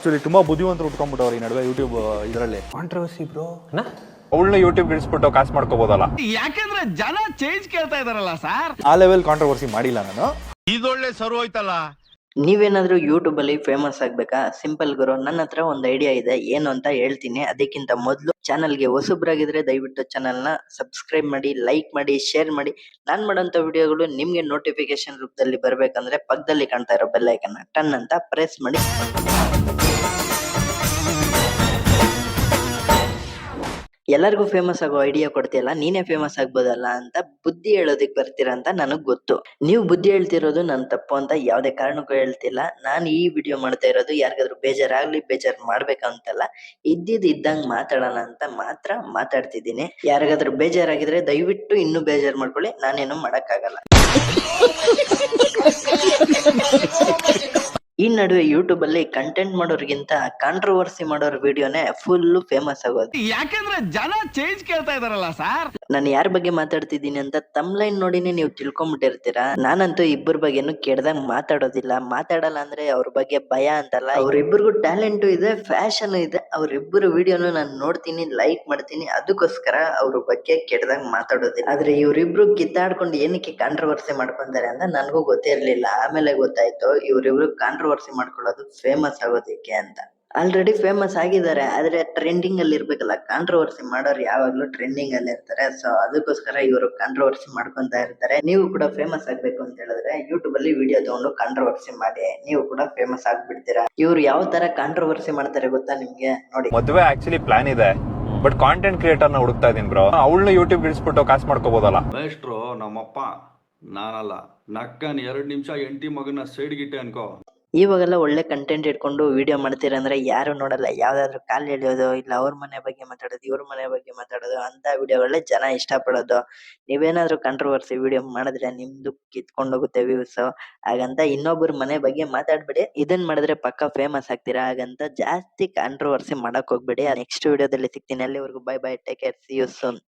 Actually ತುಂಬಾ ಬುದ್ಧಿವಂತರು ಉಟ್ಕೊಂಡ್ಬಿಟ್ಟವ್ರು ಈ ನಡುವೆ ಯೂಟ್ಯೂಬ್ ಇದರಲ್ಲಿ ಕಾಂಟ್ರವರ್ಸಿ ಬ್ರೋ. ಅವಳನ್ನ ಯೂಟ್ಯೂಬ್ ಇಳಿಸ್ಬಿಟ್ಟು ಕಾಸು ಮಾಡ್ಕೋಬಹುದಲ್ಲ. ಯಾಕಂದ್ರೆ ಜನ ಚೇಂಜ್ ಕೇಳ್ತಾ ಇದಾರಲ್ಲ ಸರ್. ಆ ಲೆವೆಲ್ ಕಾಂಟ್ರವರ್ಸಿ ಮಾಡಿಲ್ಲ ನಾನು. ಇದೊಳ್ಳೆ ಸರು ಹೋಯ್ತಲ್ಲ. ನೀವೇನಾದ್ರೂ ಯೂಟ್ಯೂಬ್ ಅಲ್ಲಿ ಫೇಮಸ್ ಆಗ್ಬೇಕಾ? ಸಿಂಪಲ್ ಗುರು, ನನ್ನ ಹತ್ರ ಒಂದು ಐಡಿಯಾ ಇದೆ, ಏನು ಅಂತ ಹೇಳ್ತೀನಿ. ಅದಕ್ಕಿಂತ ಮೊದಲು ಚಾನಲ್ಗೆ ಹೊಸಬ್ರಾಗಿದ್ರೆ ದಯವಿಟ್ಟು ಚಾನಲ್ ನ ಸಬ್ಸ್ಕ್ರೈಬ್ ಮಾಡಿ, ಲೈಕ್ ಮಾಡಿ, ಶೇರ್ ಮಾಡಿ. ನಾನ್ ಮಾಡೋಂಥ ವಿಡಿಯೋಗಳು ನಿಮ್ಗೆ ನೋಟಿಫಿಕೇಶನ್ ರೂಪದಲ್ಲಿ ಬರ್ಬೇಕಂದ್ರೆ ಪಕ್ಕದಲ್ಲಿ ಕಾಣ್ತಾ ಇರೋ ಬೆಲ್ ಐಕನ್ ಟನ್ ಅಂತ ಪ್ರೆಸ್ ಮಾಡಿ. ಎಲ್ಲರಿಗೂ ಫೇಮಸ್ ಆಗೋ ಐಡಿಯಾ ಕೊಡ್ತೀಯಲ್ಲ, ನೀನೇ ಫೇಮಸ್ ಆಗ್ಬೋದಲ್ಲ ಅಂತ ಬುದ್ಧಿ ಹೇಳೋದಿಕ್ ಬರ್ತೀರಾ ಅಂತ ನನಗ್ ಗೊತ್ತು. ನೀವು ಬುದ್ಧಿ ಹೇಳ್ತಿರೋದು ನನ್ ತಪ್ಪು ಅಂತ ಯಾವ್ದೇ ಕಾರಣಕ್ಕೂ ಹೇಳ್ತಿಲ್ಲ. ನಾನು ಈ ವಿಡಿಯೋ ಮಾಡ್ತಾ ಇರೋದು ಯಾರಿಗಾದ್ರೂ ಬೇಜಾರಾಗ್ಲಿ, ಬೇಜಾರ್ ಮಾಡ್ಬೇಕಂತಲ್ಲ, ಇದ್ದಂಗ್ ಮಾತಾಡೋಣ ಅಂತ ಮಾತ್ರ ಮಾತಾಡ್ತಿದ್ದೀನಿ. ಯಾರಿಗಾದ್ರೂ ಬೇಜಾರಾಗಿದ್ರೆ ದಯವಿಟ್ಟು ಇನ್ನೂ ಬೇಜಾರ್ ಮಾಡ್ಕೊಳ್ಳಿ, ನಾನೇನು ಮಾಡಕ್ಕಾಗಲ್ಲ. ಈ ನಡುವೆ ಯೂಟ್ಯೂಬ್ ಅಲ್ಲಿ ಕಂಟೆಂಟ್ ಮಾಡೋರ್ಗಿಂತ ಕಾಂಟ್ರವರ್ಸಿ ಮಾಡೋರ್ ವಿಡಿಯೋನೇ ಫುಲ್ ಫೇಮಸ್ ಆಗೋದು. ಯಾಕಂದ್ರೆ ಜನ ಚೇಂಜ್ ಕೇಳ್ತಾ ಇದಾರಲ್ಲ ಸರ್. ನಾನು ಯಾರ ಬಗ್ಗೆ ಮಾತಾಡ್ತಿದ್ದೀನಿ ಅಂತ ತಮ್ಲೈನ್ ನೋಡಿನೇ ನೀವು ತಿಳ್ಕೊಂಬಿಟ್ಟಿರ್ತೀರಾ. ನಾನಂತೂ ಇಬ್ಬರ ಬಗ್ಗೆನು ಕೆಡ್ದಂಗ್ ಮಾತಾಡೋದಿಲ್ಲ. ಮಾತಾಡಲ್ಲ ಅಂದ್ರೆ ಅವ್ರ ಬಗ್ಗೆ ಭಯ ಅಂತಲ್ಲ, ಅವ್ರಿಬ್ಬರಿಗೂ ಟ್ಯಾಲೆಂಟು ಇದೆ, ಫ್ಯಾಷನ್ ಇದೆ. ಅವ್ರಿಬ್ಬರು ವಿಡಿಯೋನು ನಾನು ನೋಡ್ತೀನಿ, ಲೈಕ್ ಮಾಡ್ತೀನಿ. ಅದಕ್ಕೋಸ್ಕರ ಅವ್ರ ಬಗ್ಗೆ ಕೆಡ್ದಂಗ್ ಮಾತಾಡೋದಿಲ್ಲ. ಆದ್ರೆ ಇವ್ರಿಬ್ರು ಕಿತ್ತಾಡ್ಕೊಂಡು ಏನಕ್ಕೆ ಕಾಂಟ್ರವರ್ಸಿ ಮಾಡ್ಕೊಂತಾರೆ ಅಂತ ನನಗೂ ಗೊತ್ತೇ ಇರ್ಲಿಲ್ಲ. ಆಮೇಲೆ ಗೊತ್ತಾಯ್ತು ಇವ್ರಿಬ್ರು ಕಾಂಟ್ರವರ್ಸಿ ಮಾಡ್ಕೊಳ್ಳೋದು ಫೇಮಸ್ ಆಗೋದಕ್ಕೆ ಅಂತ. ಆಲ್ರೆಡಿ ಫೇಮಸ್ ಆಗಿದ್ದಾರೆ, ಆದ್ರೆ ಟ್ರೆಂಡಿಂಗ್ ಅಲ್ಲಿ ಇರ್ಬೇಕಲ್ಲ. ಕಾಂಟ್ರವರ್ಸಿ ಮಾಡೋರು ಯಾವಾಗ್ಲೂ ಟ್ರೆಂಡಿಂಗ್ ಅಲ್ಲಿ ಇರ್ತಾರೆ. ಸೊ ಅದಕ್ಕೋಸ್ಕರ ಇವರು ಕಾಂಟ್ರವರ್ಸಿ ಮಾಡ್ಕೊಂತ ಇರ್ತಾರೆ. ನೀವು ಕೂಡ ಫೇಮಸ್ ಆಗ್ಬೇಕು ಅಂತ ಹೇಳಿದ್ರೆ ಯೂಟ್ಯೂಬ್ ಅಲ್ಲಿ ವಿಡಿಯೋ ತಗೊಂಡು ಕಾಂಟ್ರವರ್ಸಿ ಮಾಡಿ, ನೀವು ಕೂಡ ಫೇಮಸ್ ಆಗ್ಬಿಡ್ತೀರಾ. ಇವ್ರು ಯಾವ ತರ ಕಾಂಟ್ರವರ್ಸಿ ಮಾಡ್ತಾರೆ ಗೊತ್ತಾ ನಿಮ್ಗೆ? ನೋಡಿ, ಮದ್ವೆ ಆಕ್ಚುಲಿ ಪ್ಲಾನ್ ಇದೆ, ಬಟ್ ಕಾಂಟೆಂಟ್ ಕ್ರಿಯೇಟರ್ ನ ಹುಡುಕ್ತಾ ಇದೀನಿ ಬ್ರೋ. ಅವಳನ್ನ ಯೂಟ್ಯೂಬ್ ಇಳಿಸ್ಬಿಟ್ಟು ಕಾಸು ಮಾಡ್ಕೋಬಹುದಲ್ಲ. ಮೇಷ್ಟ್ರು ನಮ್ಮಪ್ಪ, ನಾನಲ್ಲ. ನಕ್ಕನ್ 2 ನಿಮಿಷ ಎಂಟಿ ಮಗನ ಸೈಡ್ಗಿಟ್ಟೆ ಅನ್ಕೋ. ಇವಾಗೆಲ್ಲ ಒಳ್ಳೆ ಕಂಟೆಂಟ್ ಇಟ್ಕೊಂಡು ವಿಡಿಯೋ ಮಾಡ್ತೀರಂದ್ರೆ ಯಾರು ನೋಡಲ್ಲ. ಯಾವ್ದಾದ್ರು ಕಾಲ್ ಎಳೆಯೋದು, ಇಲ್ಲ ಅವ್ರ ಮನೆ ಬಗ್ಗೆ ಮಾತಾಡೋದು, ಇವ್ರ ಮನೆ ಬಗ್ಗೆ ಮಾತಾಡೋದು, ಅಂತ ವಿಡಿಯೋಗಳೇ ಜನ ಇಷ್ಟಪಡೋದು. ನೀವೇನಾದ್ರೂ ಕಾಂಟ್ರವರ್ಸಿ ವಿಡಿಯೋ ಮಾಡಿದ್ರೆ ನಿಮ್ದು ಕಿತ್ಕೊಂಡೋಗುತ್ತೆ ವ್ಯೂಸ್. ಹಾಗಂತ ಇನ್ನೊಬ್ಬರ ಮನೆ ಬಗ್ಗೆ ಮಾತಾಡ್ಬೇಡಿ. ಇದನ್ ಮಾಡಿದ್ರೆ ಪಕ್ಕ ಫೇಮಸ್ ಆಗ್ತೀರಾ. ಹಾಗಂತ ಜಾಸ್ತಿ ಕಾಂಟ್ರವರ್ಸಿ ಮಾಡಕ್ ಹೋಗ್ಬೇಡಿ. ನೆಕ್ಸ್ಟ್ ವಿಡಿಯೋದಲ್ಲಿ ಸಿಗ್ತೀನಿ. ಅಲ್ಲಿವರೆಗೂ bye bye, take care, see you soon.